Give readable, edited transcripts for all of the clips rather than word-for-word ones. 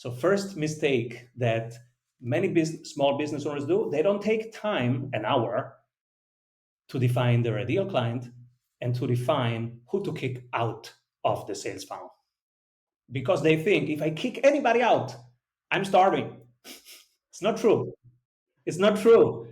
So first mistake that many small business owners do, they don't take time, an hour, to define their ideal client and to define who to kick out of the sales funnel. Because they think if I kick anybody out, I'm starving. It's not true. It's not true.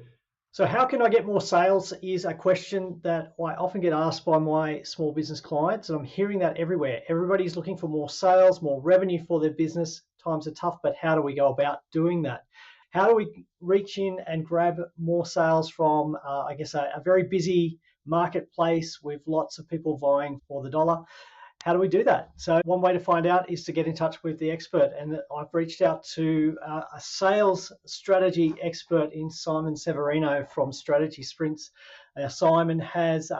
So how can I get more sales is a question that I often get asked by my small business clients, and I'm hearing that everywhere. Everybody's looking for more sales, more revenue for their business. Times are tough, but how do we go about doing that? How do we reach in and grab more sales from, a very busy marketplace with lots of people vying for the dollar? How do we do that? So one way to find out is to get in touch with the expert. And I've reached out to a sales strategy expert in Simon Severino from Strategy Sprints. Simon has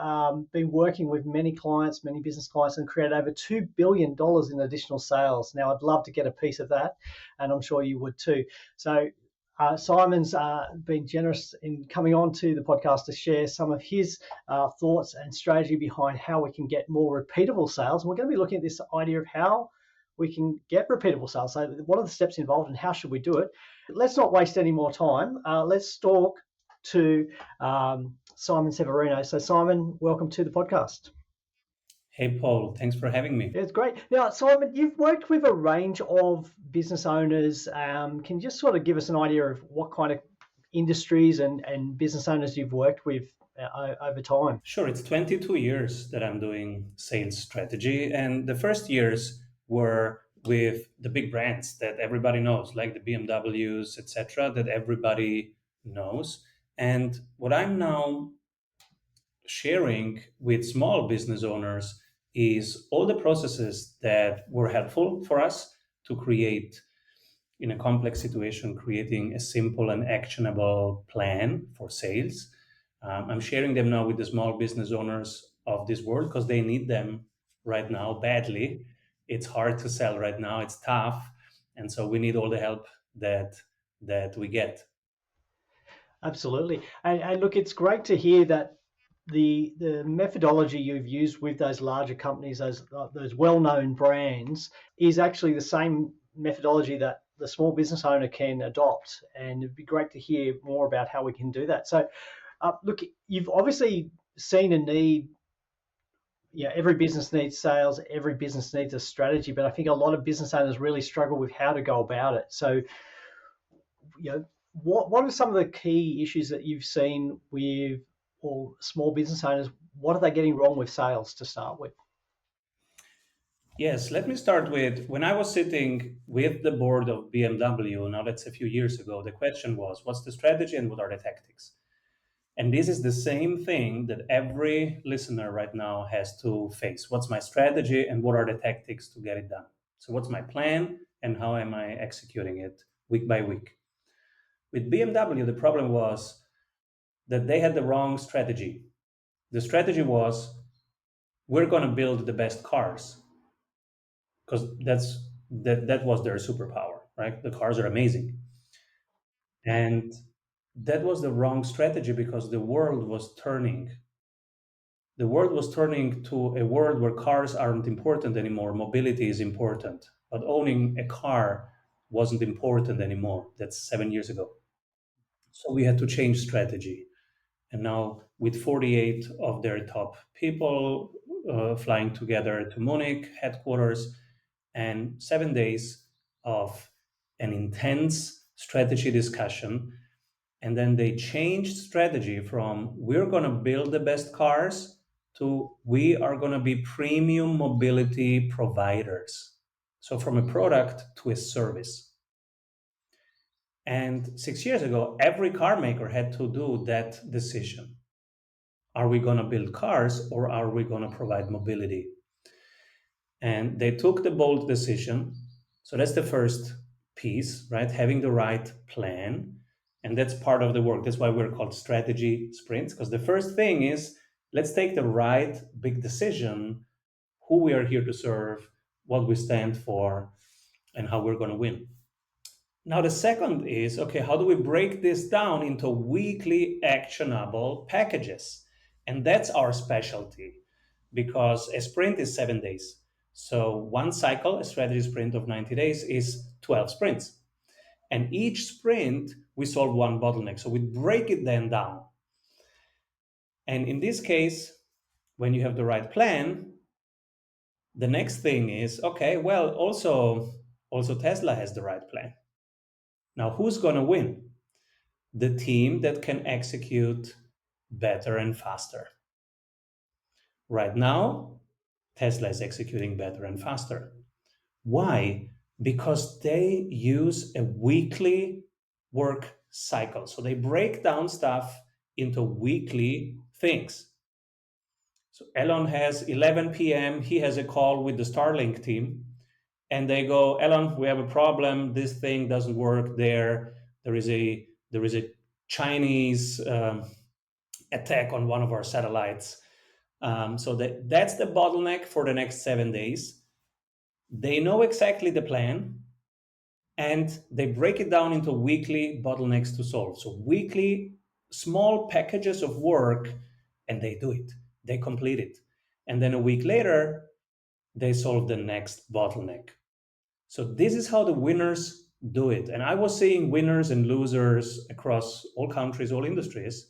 been working with many clients, many business clients, and created over $2 billion in additional sales. Now, I'd love to get a piece of that, and I'm sure you would too. So Simon's been generous in coming on to the podcast to share some of his thoughts and strategy behind how we can get more repeatable sales. And we're going to be looking at this idea of how we can get repeatable sales. So what are the steps involved and how should we do it? Let's not waste any more time. Let's talk to Simon Severino. So Simon, welcome to the podcast. Hey, Paul, thanks for having me. It's great. Now, Simon, you've worked with a range of business owners. Can you just sort of give us an idea of what kind of industries and business owners you've worked with over time? Sure, it's 22 years that I'm doing sales strategy. And the first years were with the big brands that everybody knows, like the BMWs, etc., that everybody knows. And what I'm now sharing with small business owners is all the processes that were helpful for us to create, in a complex situation, creating a simple and actionable plan for sales. I'm sharing them now with the small business owners of this world because they need them right now badly. It's hard to sell right now. It's tough. And so we need all the help that we get. Absolutely. And look, it's great to hear that the methodology you've used with those larger companies, those well-known brands, is actually the same methodology that the small business owner can adopt. And it'd be great to hear more about how we can do that. So, look, you've obviously seen a need. Yeah, every business needs sales, every business needs a strategy, but I think a lot of business owners really struggle with how to go about it. So, what are some of the key issues that you've seen with or small business owners? What are they getting wrong with sales to start with? Yes, let me start with when I was sitting with the board of BMW, now that's a few years ago, the question was, what's the strategy and what are the tactics? And this is the same thing that every listener right now has to face. What's my strategy and what are the tactics to get it done? So what's my plan and how am I executing it week by week? With BMW, the problem was that they had the wrong strategy. The strategy was, we're going to build the best cars because that was their superpower, right? The cars are amazing. And that was the wrong strategy because the world was turning. The world was turning to a world where cars aren't important anymore. Mobility is important, but owning a car wasn't important anymore. That's 7 years ago. So we had to change strategy. And now, with 48 of their top people flying together to Munich headquarters, and 7 days of an intense strategy discussion. And then they changed strategy from we're going to build the best cars to we are going to be premium mobility providers. So from a product to a service. And 6 years ago, every car maker had to do that decision. Are we going to build cars or are we going to provide mobility? And they took the bold decision. So that's the first piece, right? Having the right plan. And that's part of the work. That's why we're called strategy sprints, because the first thing is let's take the right big decision, who we are here to serve, what we stand for, and how we're going to win. Now, the second is, okay, how do we break this down into weekly actionable packages? And that's our specialty because a sprint is 7 days. So one cycle, a strategy sprint of 90 days, is 12 sprints. And each sprint, we solve one bottleneck. So we break it then down. And in this case, when you have the right plan, the next thing is, okay, well, also Tesla has the right plan. Now, who's going to win? The team that can execute better and faster. Right now, Tesla is executing better and faster. Why? Because they use a weekly work cycle. So they break down stuff into weekly things. So Elon has 11 p.m. He has a call with the Starlink team, and they go, Elon, we have a problem. This thing doesn't work there. There is a Chinese attack on one of our satellites. So that's the bottleneck for the next 7 days. They know exactly the plan, and they break it down into weekly bottlenecks to solve. So weekly small packages of work, and they do it. They complete it. And then a week later, they solve the next bottleneck. So this is how the winners do it. And I was seeing winners and losers across all countries, all industries.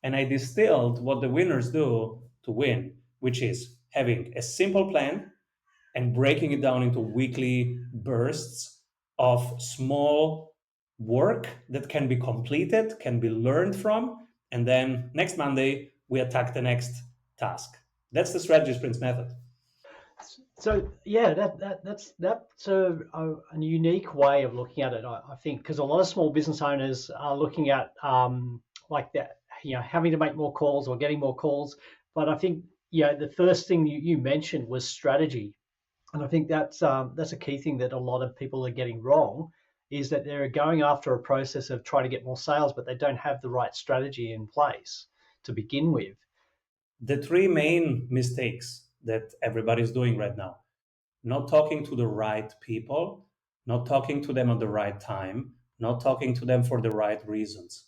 And I distilled what the winners do to win, which is having a simple plan and breaking it down into weekly bursts of small work that can be completed, can be learned from, and then next Monday we attack the next task. That's the strategy sprints method. So yeah, that's a unique way of looking at it, I think, because a lot of small business owners are looking at like that, having to make more calls or getting more calls. But I think the first thing you mentioned was strategy, and I think that's a key thing that a lot of people are getting wrong, is that they're going after a process of trying to get more sales, but they don't have the right strategy in place to begin with. The three main mistakes that everybody's doing right now: not talking to the right people, not talking to them at the right time, not talking to them for the right reasons.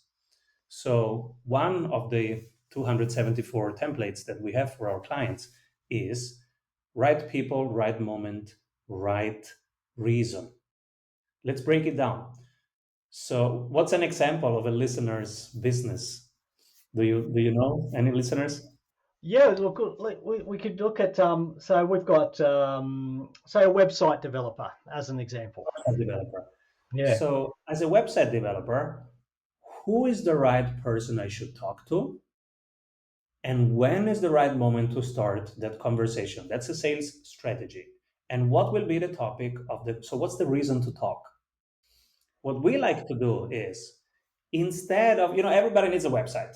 So, one of the 274 templates that we have for our clients is right people, right moment, right reason. Let's break it down. So, what's an example of a listener's business? Do you know any listeners? Yeah, look, we could look at so we've got say a website developer as an example. A developer. Yeah. So, as a website developer, who is the right person I should talk to? And when is the right moment to start that conversation? That's a sales strategy. And what will be the topic of the, so what's the reason to talk? What we like to do is, instead of, everybody needs a website,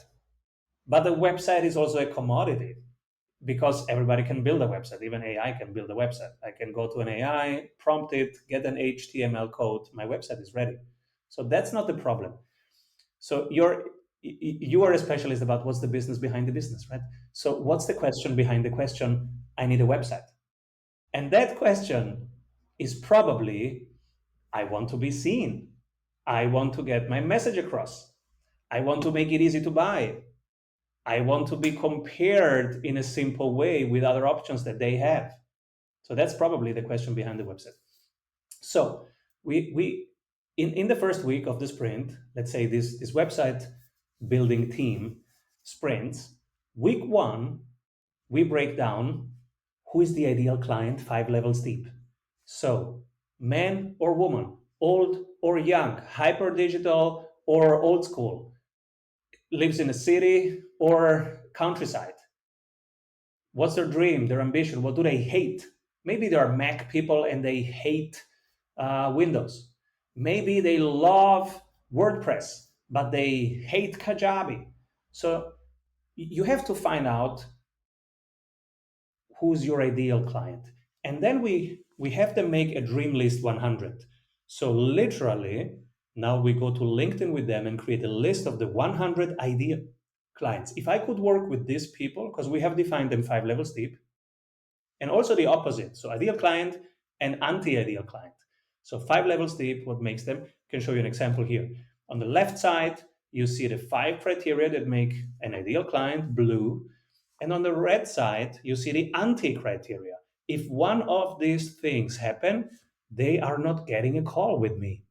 but the website is also a commodity because everybody can build a website. Even AI can build a website. I can go to an AI, prompt it, get an HTML code, my website is ready. So that's not the problem. So you are a specialist about what's the business behind the business, right? So what's the question behind the question? I need a website. And that question is probably, I want to be seen. I want to get my message across. I want to make it easy to buy. I want to be compared in a simple way with other options that they have. So that's probably the question behind the website. So we in the first week of the sprint, let's say this website building team sprints, week one, we break down who is the ideal client 5 levels deep. So man or woman, old or young, hyper digital or old school, lives in a city or countryside. What's their dream, their ambition? What do they hate? Maybe they are Mac people and they hate Windows. Maybe they love WordPress, but they hate Kajabi. So you have to find out who's your ideal client. And then we have them make a dream list 100. So literally, now we go to LinkedIn with them and create a list of the 100 ideal clients. If I could work with these people, because we have defined them 5 levels deep, and also the opposite. So ideal client and anti-ideal client. So 5 levels deep, what makes them? I can show you an example here. On the left side, you see the 5 criteria that make an ideal client, blue. And on the red side, you see the anti-criteria. If one of these things happen, they are not getting a call with me.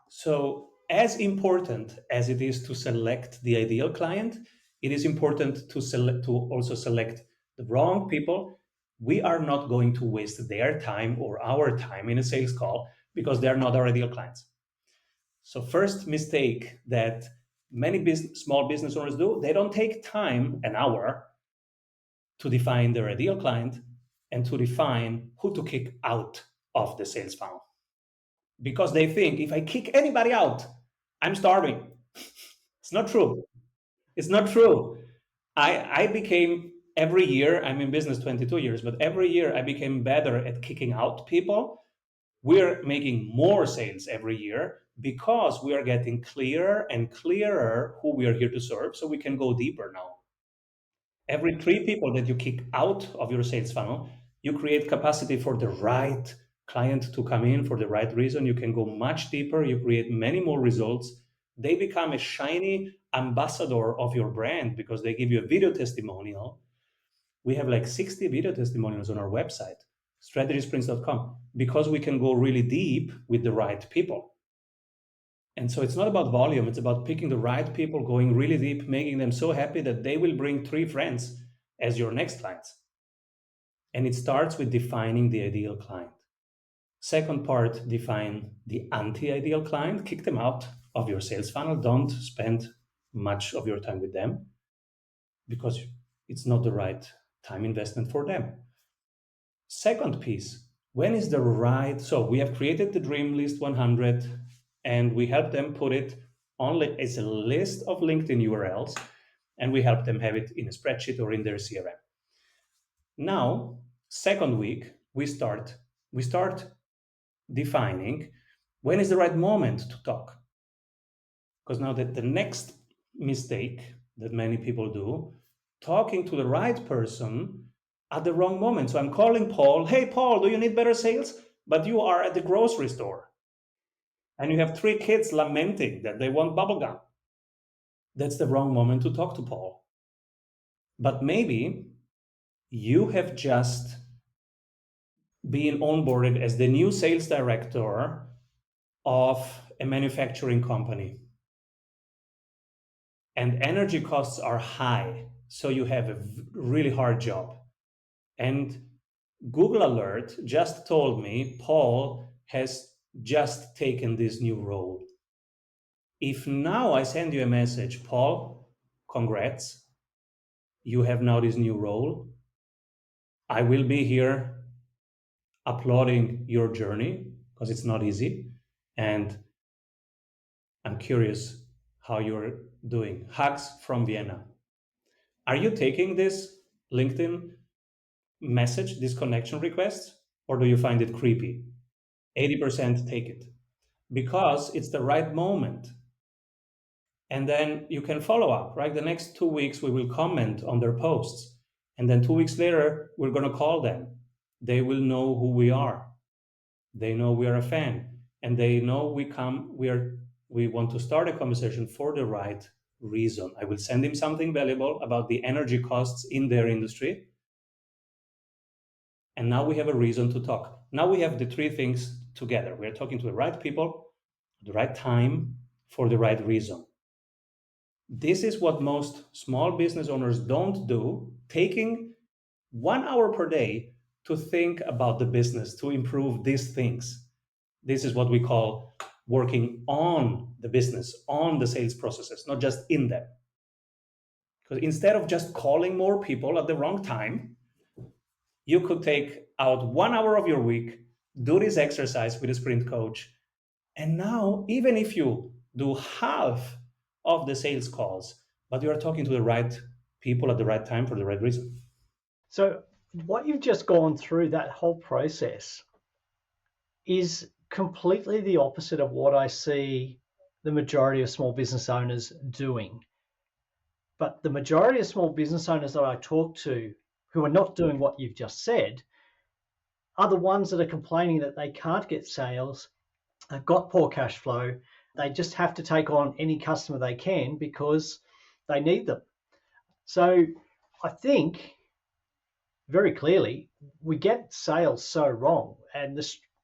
So, as important as it is to select the ideal client, it is important to also select the wrong people. We are not going to waste their time or our time in a sales call because they are not our ideal clients. So, first mistake that many small business owners do, they don't take time, an hour, to define their ideal client and to define who to kick out of the sales funnel. Because they think if I kick anybody out, I'm starving. It's not true. It's not true. I became every year, I'm in business 22 years, but every year I became better at kicking out people. We're making more sales every year because we are getting clearer and clearer who we are here to serve, so we can go deeper now. Every 3 people that you kick out of your sales funnel, you create capacity for the right client to come in for the right reason. You can go much deeper, you create many more results. They become a shiny ambassador of your brand because they give you a video testimonial. We have like 60 video testimonials on our website, strategysprints.com, because we can go really deep with the right people. And so it's not about volume, it's about picking the right people, going really deep, making them so happy that they will bring 3 friends as your next clients. And it starts with defining the ideal client. Second part, define the anti-ideal client, kick them out of your sales funnel. Don't spend much of your time with them because it's not the right time investment for them. Second piece, when is the right, so we have created the dream list 100 and we help them put it on as a list of LinkedIn URLs, and we help them have it in a spreadsheet or in their CRM. Now, second week, we start defining when is the right moment to talk. Because now that the next mistake that many people do, talking to the right person at the wrong moment. So I'm calling Paul, hey Paul, do you need better sales? But you are at the grocery store and you have 3 kids lamenting that they want bubblegum. That's the wrong moment to talk to Paul. But maybe you have just been onboarded as the new sales director of a manufacturing company. And energy costs are high, so you have a really hard job. And Google Alert just told me Paul has just taken this new role. If now I send you a message, Paul, congrats, you have now this new role. I will be here applauding your journey because it's not easy. And I'm curious how you're doing. Hugs from Vienna. Are you taking this LinkedIn message, this connection request, or do you find it creepy? 80% take it because it's the right moment. And then you can follow up, right? The next 2 weeks, we will comment on their posts. And then 2 weeks later, we're going to call them. They will know who we are. They know we are a fan. And they know we want to start a conversation for the right reason. I will send him something valuable about the energy costs in their industry. And now we have a reason to talk. Now we have the 3 things together. We're talking to the right people, at the right time, for the right reason. This is what most small business owners don't do, taking 1 hour per day to think about the business, to improve these things. This is what we call working on the business, on the sales processes, not just in them. Because instead of just calling more people at the wrong time, you could take out 1 hour of your week, do this exercise with a sprint coach. And now, even if you do half of the sales calls, but you are talking to the right people at the right time for the right reason. So what you've just gone through, that whole process, is completely the opposite of what I see the majority of small business owners doing. But the majority of small business owners that I talk to who are not doing what you've just said are the ones that are complaining that they can't get sales, they've got poor cash flow, they just have to take on any customer they can because they need them. So I think very clearly, we get sales so wrong, and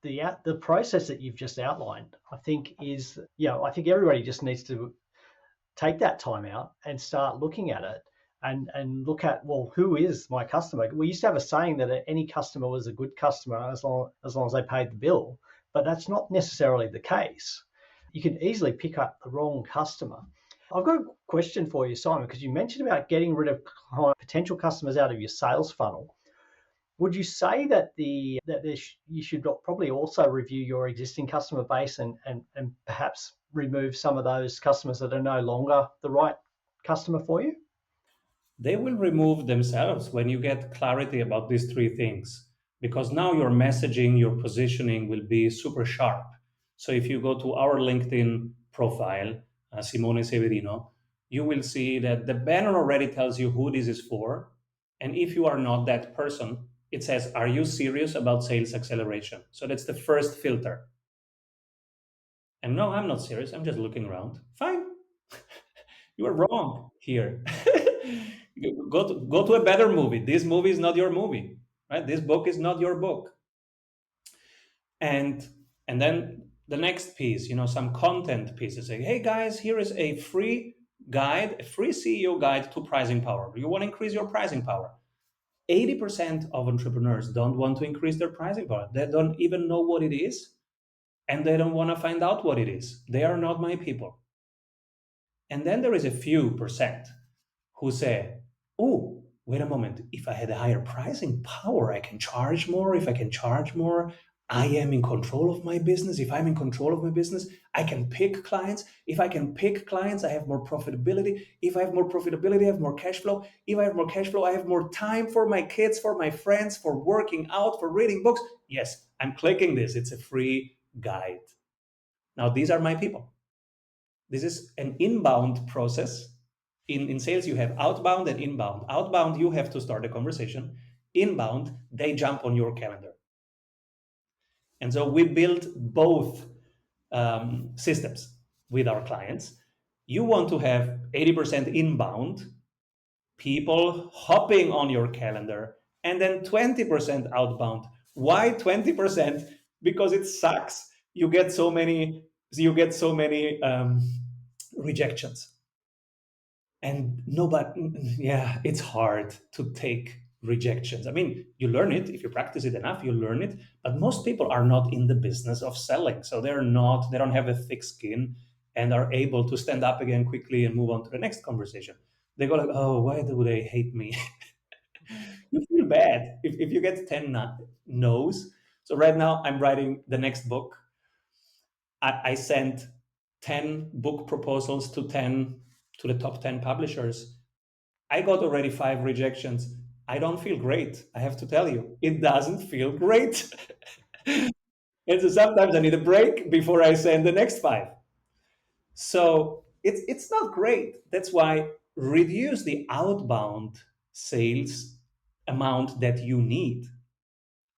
the process that you've just outlined, I think is, I think everybody just needs to take that time out and start looking at it and look at, well, who is my customer? We used to have a saying that any customer was a good customer as long as they paid the bill, but that's not necessarily the case. You can easily pick up the wrong customer. I've got a question for you, Simon, because you mentioned about getting rid of potential customers out of your sales funnel. Would you say that you should probably also review your existing customer base and perhaps remove some of those customers that are no longer the right customer for you? They will remove themselves when you get clarity about these three things, because now your messaging, your positioning will be super sharp. So if you go to our LinkedIn profile, Simone Severino, you will see that the banner already tells you who this is for. And if you are not that person, it says, are you serious about sales acceleration? So that's the first filter. And no, I'm not serious. I'm just looking around. Fine. You are wrong here. Go to a better movie. This movie is not your movie, right? This book is not your book. And then the next piece, some content pieces say, hey guys, here is a free guide, a free CEO guide to pricing power. You want to increase your pricing power. 80% of entrepreneurs don't want to increase their pricing power. They don't even know what it is, and they don't want to find out what it is. They are not my people. And then there is a few percent who say, oh, wait a moment, if I had a higher pricing power, I can charge more. If I can charge more, I am in control of my business. If I'm in control of my business, I can pick clients. If I can pick clients, I have more profitability. If I have more profitability, I have more cash flow. If I have more cash flow, I have more time for my kids, for my friends, for working out, for reading books. Yes, I'm clicking this. It's a free guide. Now, these are my people. This is an inbound process. In sales, you have outbound and inbound. Outbound, you have to start a conversation. Inbound, they jump on your calendar. And so we build both systems with our clients. You want to have 80% inbound, people hopping on your calendar, and then 20% outbound. Why 20%? Because it sucks. You get so many rejections. And it's hard to take rejections. I mean, you learn it. If you practice it enough, you learn it. But most people are not in the business of selling. So they don't have a thick skin and are able to stand up again quickly and move on to the next conversation. They go like, oh, why do they hate me? You feel bad if you get 10 no's. So right now I'm writing the next book. I sent 10 book proposals to the top 10 publishers. I got already 5 rejections. I don't feel great. I have to tell you, it doesn't feel great. And so sometimes I need a break before I send the next 5. So it's not great. That's why reduce the outbound sales amount that you need.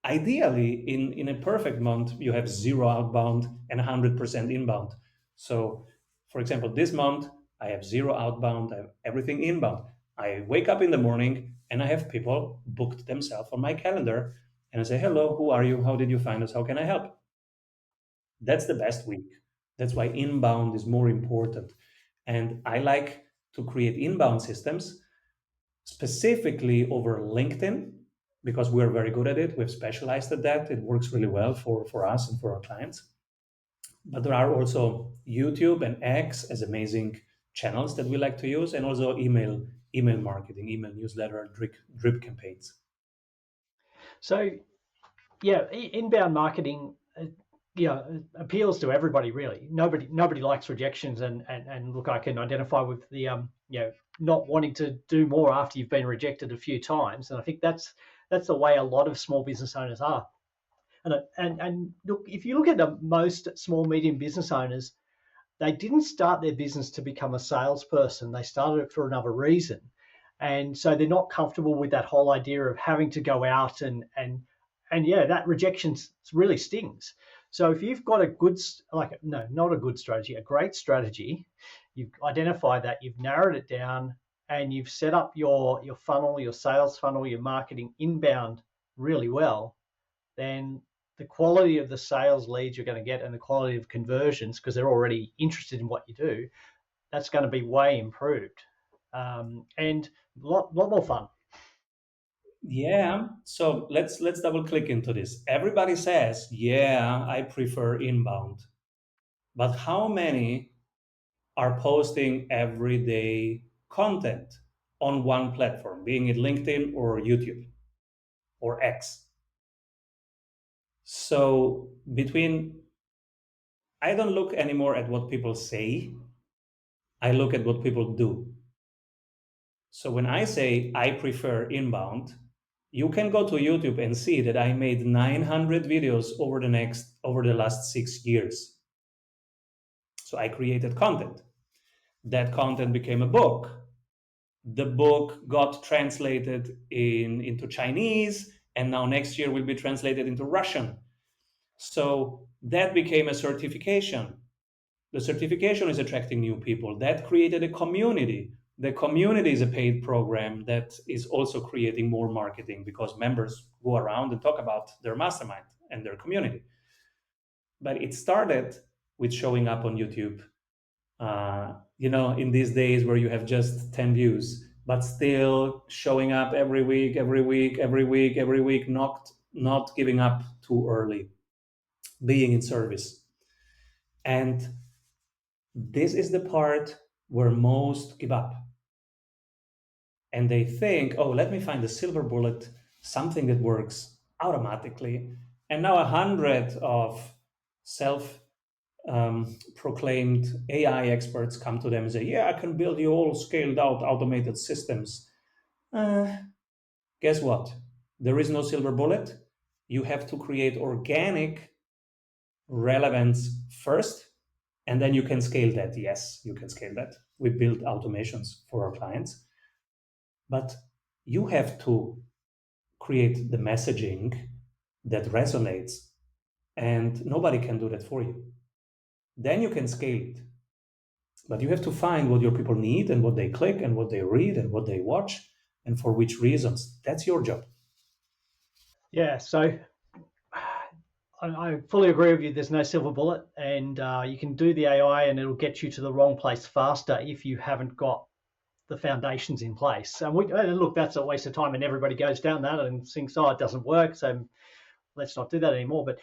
Ideally, in a perfect month, you have 0 outbound and 100% inbound. So, for example, this month, I have 0 outbound, I have everything inbound. I wake up in the morning and I have people booked themselves on my calendar and I say, hello, who are you? How did you find us? How can I help? That's the best week. That's why inbound is more important. And I like to create inbound systems specifically over LinkedIn because we're very good at it. We've specialized at that. It works really well for us and for our clients. But there are also YouTube and X as amazing channels that we like to use, and also email marketing, email newsletter, drip campaigns. So, yeah, inbound marketing, appeals to everybody really. Nobody likes rejections, and look, I can identify with the not wanting to do more after you've been rejected a few times, and I think that's the way a lot of small business owners are. And look, if you look at the most small medium business owners, they didn't start their business to become a salesperson. They started it for another reason, and so they're not comfortable with that whole idea of having to go out and that rejection really stings. So if you've got a great strategy, you've identified that, you've narrowed it down, and you've set up your funnel, your sales funnel, your marketing inbound really well, then the quality of the sales leads you're going to get and the quality of conversions, because they're already interested in what you do, that's going to be way improved, and a lot more fun. Yeah. So let's double click into this. Everybody says, yeah, I prefer inbound. But how many are posting everyday content on one platform, being it LinkedIn or YouTube or X? So between I don't look anymore at what people say, I look at what people do. So when I say I prefer inbound, you can go to YouTube and see that I made 900 videos over the last 6 years. So I created content. That content became a book. The book got translated into Chinese, and now next year will be translated into Russian. So that became a certification. The certification is attracting new people. That created a community. The community is a paid program that is also creating more marketing because members go around and talk about their mastermind and their community. But it started with showing up on YouTube. In these days where you have just 10 views, but still showing up every week, every week, every week, every week, not giving up too early, being in service. And this is the part where most give up. And they think, oh, let me find a silver bullet, something that works automatically. And now 100 of self proclaimed AI experts come to them and say, yeah, I can build you all scaled out automated systems. Uh, Guess what? There is no silver bullet. You have to create organic relevance first, and then you can scale that. Yes, you can scale that. We build automations for our clients, but you have to create the messaging that resonates, and nobody can do that for you. Then you can scale it. But you have to find what your people need and what they click and what they read and what they watch and for which reasons. That's your job. Yeah, so I fully agree with you. There's no silver bullet, and you can do the AI, and it'll get you to the wrong place faster if you haven't got the foundations in place. And look, that's a waste of time, and everybody goes down that and thinks, oh, it doesn't work, so let's not do that anymore. But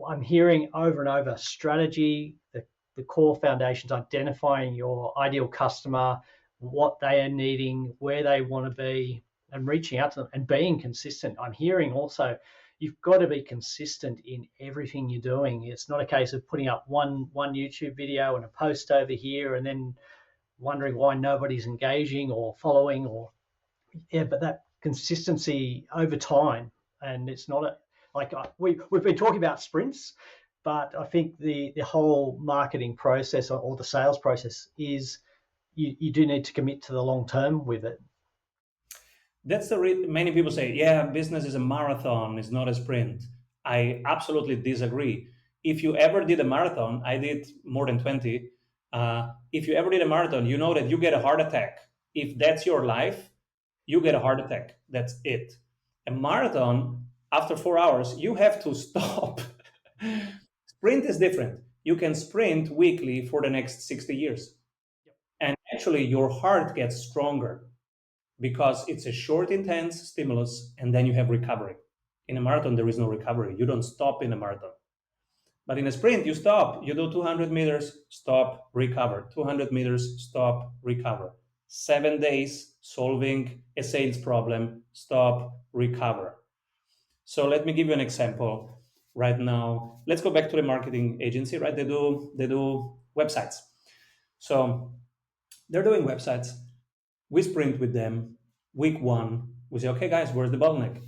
I'm hearing over and over strategy, the core foundations, identifying your ideal customer, what they are needing, where they want to be, and reaching out to them and being consistent. I'm hearing also you've got to be consistent in everything you're doing. It's not a case of putting up one YouTube video and a post over here and then wondering why nobody's engaging or following, or but that consistency over time. And it's not we've been talking about sprints, but I think the whole marketing process or the sales process is you do need to commit to the long term with it. That's many people say, yeah, business is a marathon, it's not a sprint. I absolutely disagree. If you ever did a marathon, I did more than 20. If you ever did a marathon, you know that you get a heart attack. If that's your life, you get a heart attack. That's it. A marathon, after 4 hours, you have to stop. Sprint is different. You can sprint weekly for the next 60 years. And actually, your heart gets stronger because it's a short, intense stimulus, and then you have recovery. In a marathon, there is no recovery. You don't stop in a marathon. But in a sprint, you stop. You do 200 meters, stop, recover. 200 meters, stop, recover. 7 days solving a sales problem, stop, recover. So let me give you an example right now. Let's go back to the marketing agency, right? They do websites. So they're doing websites. We sprint with them. Week 1, we say, okay, guys, where's the bottleneck?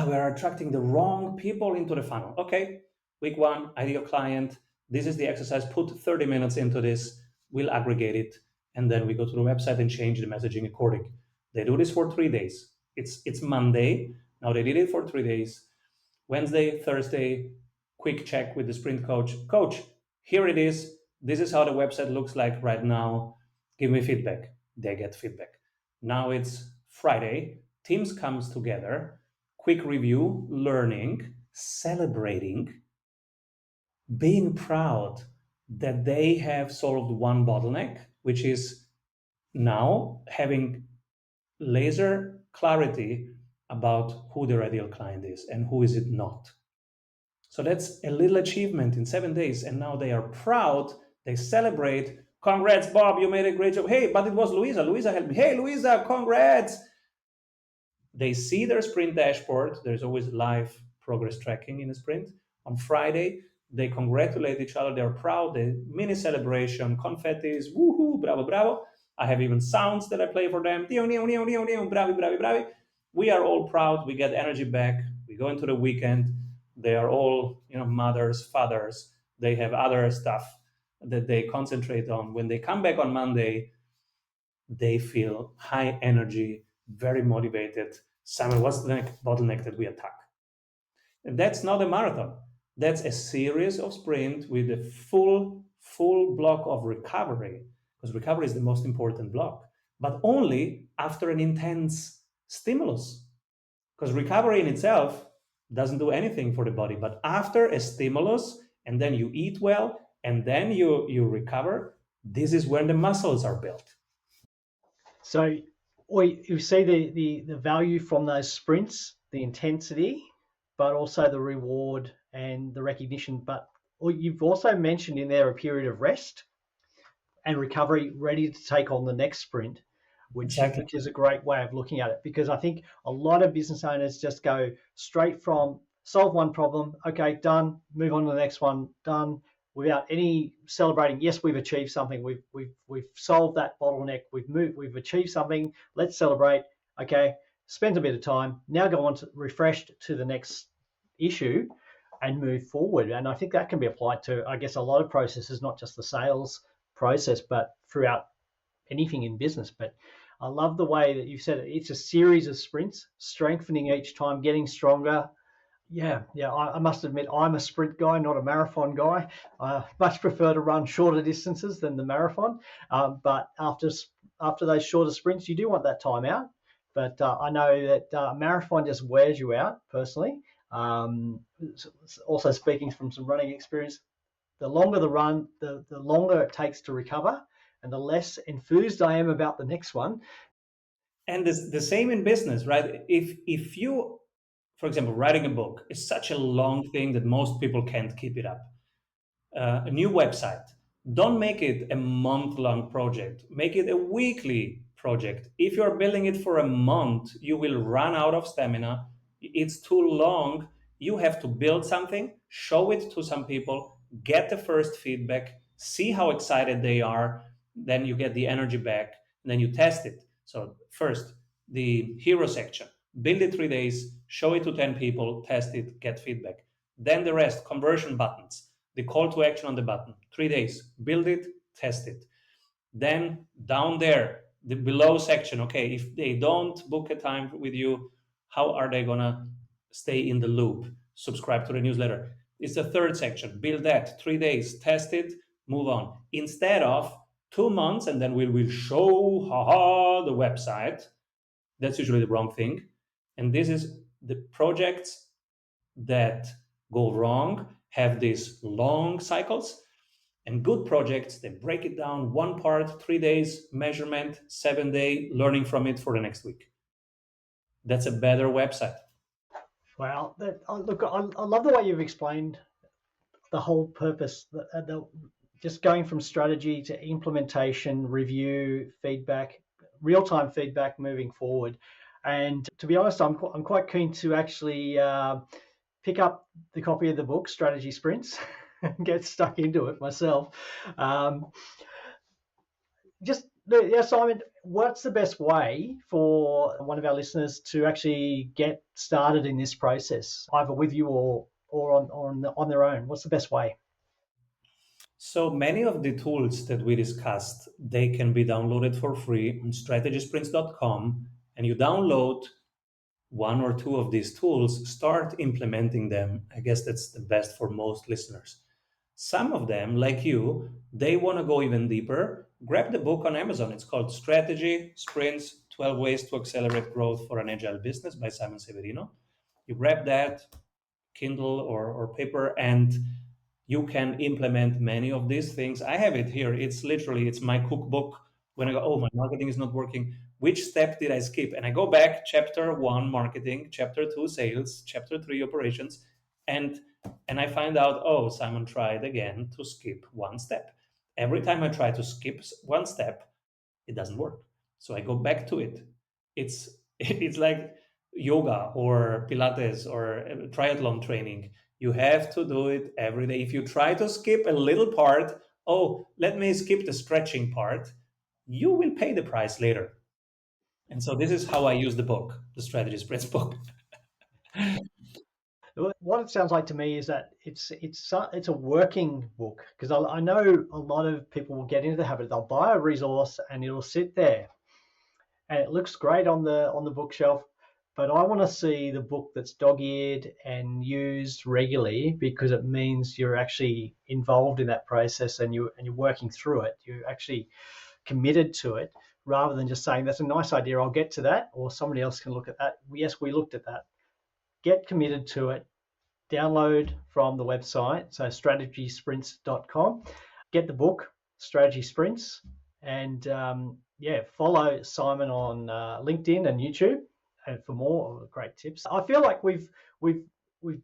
We're attracting the wrong people into the funnel. Okay, week 1, ideal client. This is the exercise. Put 30 minutes into this. We'll aggregate it. And then we go to the website and change the messaging accordingly. They do this for 3 days. It's Monday. Now they did it for 3 days. Wednesday, Thursday, quick check with the sprint coach. Coach, here it is. This is how the website looks like right now. Give me feedback. They get feedback. Now it's Friday, teams comes together, quick review, learning, celebrating, being proud that they have solved one bottleneck, which is now having laser clarity about who their ideal client is and who is it not. So that's a little achievement in 7 days. And now they are proud, they celebrate. Congrats, Bob, you made a great job. Hey, but it was Louisa. Louisa helped me. Hey, Louisa, congrats. They see their sprint dashboard. There's always live progress tracking in a sprint. On Friday, they congratulate each other. They're proud. The mini celebration, confettis, woohoo, bravo, bravo. I have even sounds that I play for them. Bravi, bravi, bravi. We are all proud. We get energy back. We go into the weekend. They are all, mothers, fathers. They have other stuff that they concentrate on. When they come back on Monday, they feel high energy, very motivated. Simon, what's the next bottleneck that we attack? And that's not a marathon. That's a series of sprints with a full block of recovery, because recovery is the most important block, but only after an intense stimulus. Because recovery in itself doesn't do anything for the body, but after a stimulus, and then you eat well, and then you recover, this is when the muscles are built. So you see the value from those sprints, the intensity, but also the reward and the recognition. But you've also mentioned in there a period of rest and recovery, ready to take on the next sprint, Exactly. which is a great way of looking at it. Because I think a lot of business owners just go straight from solve one problem, okay, done, move on to the next one, done, without any celebrating. Yes, we've achieved something. We've solved that bottleneck. We've achieved something. Let's celebrate. Okay, spend a bit of time. Now go on to refreshed to the next issue and move forward. And I think that can be applied to, I guess, a lot of processes, not just the sales process, but throughout anything in business. But I love the way that you said it. It's a series of sprints, strengthening each time, getting stronger. Yeah. I must admit, I'm a sprint guy, not a marathon guy. I much prefer to run shorter distances than the marathon. But after those shorter sprints, you do want that time out. But I know that marathon just wears you out personally. Also speaking from some running experience, the longer the run, the longer it takes to recover, and the less enthused I am about the next one. And the same in business, right? If you, for example, writing a book is such a long thing that most people can't keep it up. A new website, don't make it a month-long project. Make it a weekly project. If you're building it for a month, you will run out of stamina. It's too long. You have to build something, show it to some people, get the first feedback, see how excited they are. Then you get the energy back, and then you test it. So first, the hero section, build it 3 days, show it to 10 people, test it, get feedback. Then the rest, conversion buttons, the call to action on the button, 3 days, build it, test it. Then down there, the below section, okay, if they don't book a time with you, how are they gonna stay in the loop? Subscribe to the newsletter. It's the third section, build that, 3 days, test it, move on. Instead of 2 months and then we will show, the website. That's usually the wrong thing. And this is the projects that go wrong have these long cycles, and good projects, they break it down one part, 3 days measurement, 7 day learning from it for the next week. That's a better website. Wow, look, I love the way you've explained the whole purpose, just going from strategy to implementation, review, feedback, real-time feedback moving forward. And to be honest, I'm quite keen to actually pick up the copy of the book, Strategy Sprints, and get stuck into it myself. Simon, what's the best way for one of our listeners to actually get started in this process, either with you or on their own? What's the best way? So many of the tools that we discussed, they can be downloaded for free on strategysprints.com, and you download one or two of these tools, start implementing them. I guess that's the best for most listeners. Some of them, like you, they want to go even deeper. Grab the book on Amazon. It's called Strategy Sprints 12 Ways to Accelerate Growth for an Agile Business by Simon Severino. You grab that, Kindle or paper, and you can implement many of these things. I have it here. It's my cookbook. When I go, oh, my marketing is not working. Which step did I skip? And I go back, chapter 1, marketing, chapter 2, sales, chapter 3, operations. And I find out, oh, Simon tried again to skip one step. Every time I try to skip one step, it doesn't work. So I go back to it. It's like yoga or Pilates or triathlon training. You have to do it every day. If you try to skip a little part, oh, let me skip the stretching part, you will pay the price later. And so this is how I use the book, the Strategy Sprints book. What it sounds like to me is that it's a working book, because I know a lot of people will get into the habit. They'll buy a resource and it'll sit there, and it looks great on the bookshelf. But I want to see the book that's dog-eared and used regularly, because it means you're actually involved in that process and you're working through it. You're actually committed to it, rather than just saying, that's a nice idea, I'll get to that, or somebody else can look at that. Yes, we looked at that. Get committed to it. Download from the website, so strategysprints.com. Get the book, Strategy Sprints, and follow Simon on LinkedIn and YouTube, and for more great tips. I feel like we've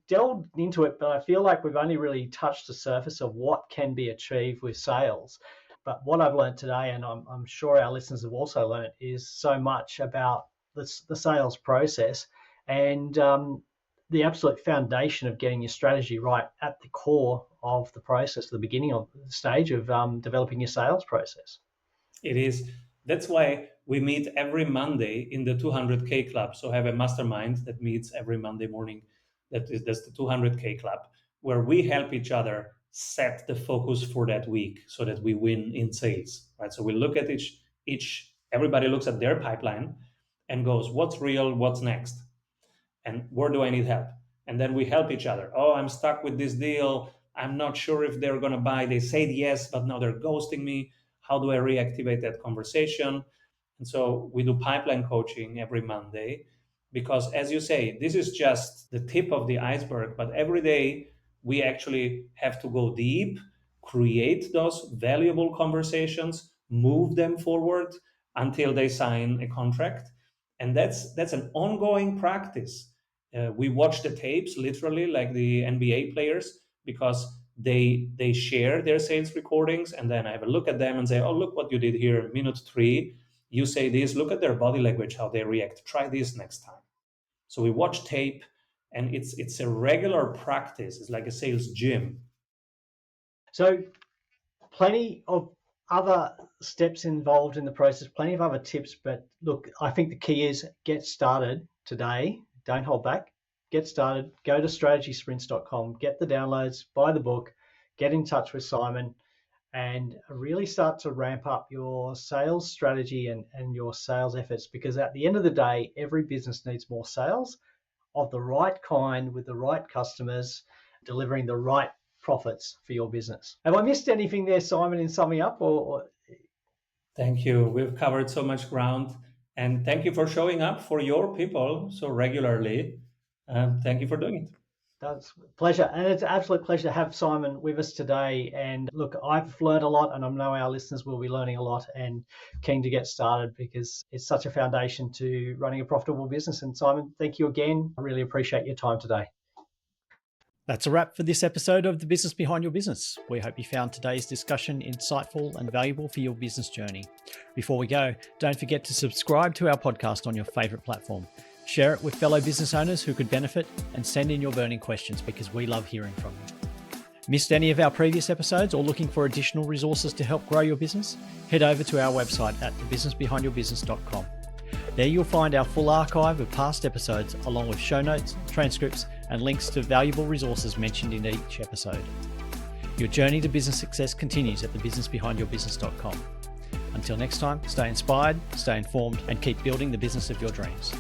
delved into it, but I feel like we've only really touched the surface of what can be achieved with sales. But what I've learned today, and I'm sure our listeners have also learned, is so much about the sales process, and the absolute foundation of getting your strategy right at the core of the process, the beginning of the stage of developing your sales process. It is. That's why we meet every Monday in the 200K Club. So I have a mastermind that meets every Monday morning. That's the 200K Club, where we help each other set the focus for that week so that we win in sales, right? So we look at everybody looks at their pipeline and goes, what's real, what's next? And where do I need help? And then we help each other. Oh, I'm stuck with this deal. I'm not sure if they're going to buy. They said yes, but now they're ghosting me. How do I reactivate that conversation? And so we do pipeline coaching every Monday, because as you say, this is just the tip of the iceberg. But every day we actually have to go deep, create those valuable conversations, move them forward until they sign a contract. And that's an ongoing practice. We watch the tapes, literally, like the NBA players, because they share their sales recordings, and then I have a look at them and say, oh, look what you did here, minute 3. You say this, look at their body language, how they react. Try this next time. So we watch tape, and it's a regular practice. It's like a sales gym. So plenty of other steps involved in the process, plenty of other tips, but look, I think the key is get started today. Don't hold back. Get started. Go to strategysprints.com, get the downloads, buy the book, get in touch with Simon, and really start to ramp up your sales strategy and your sales efforts, because at the end of the day, every business needs more sales of the right kind with the right customers, delivering the right profits for your business. Have I missed anything there, Simon, in summing up? Or Thank you. We've covered so much ground, and thank you for showing up for your people so regularly. Thank you for doing it. That's a pleasure, and it's an absolute pleasure to have Simon with us today. And look, I've learned a lot, and I know our listeners will be learning a lot, and keen to get started, because it's such a foundation to running a profitable business. And Simon, thank you again. I really appreciate your time today. That's a wrap for this episode of The Business Behind Your Business. We hope you found today's discussion insightful and valuable for your business journey. Before we go, don't forget to subscribe to our podcast on your favourite platform. Share it with fellow business owners who could benefit, and send in your burning questions, because we love hearing from you. Missed any of our previous episodes or looking for additional resources to help grow your business? Head over to our website at thebusinessbehindyourbusiness.com. There you'll find our full archive of past episodes, along with show notes, transcripts, and links to valuable resources mentioned in each episode. Your journey to business success continues at thebusinessbehindyourbusiness.com. Until next time, stay inspired, stay informed, and keep building the business of your dreams.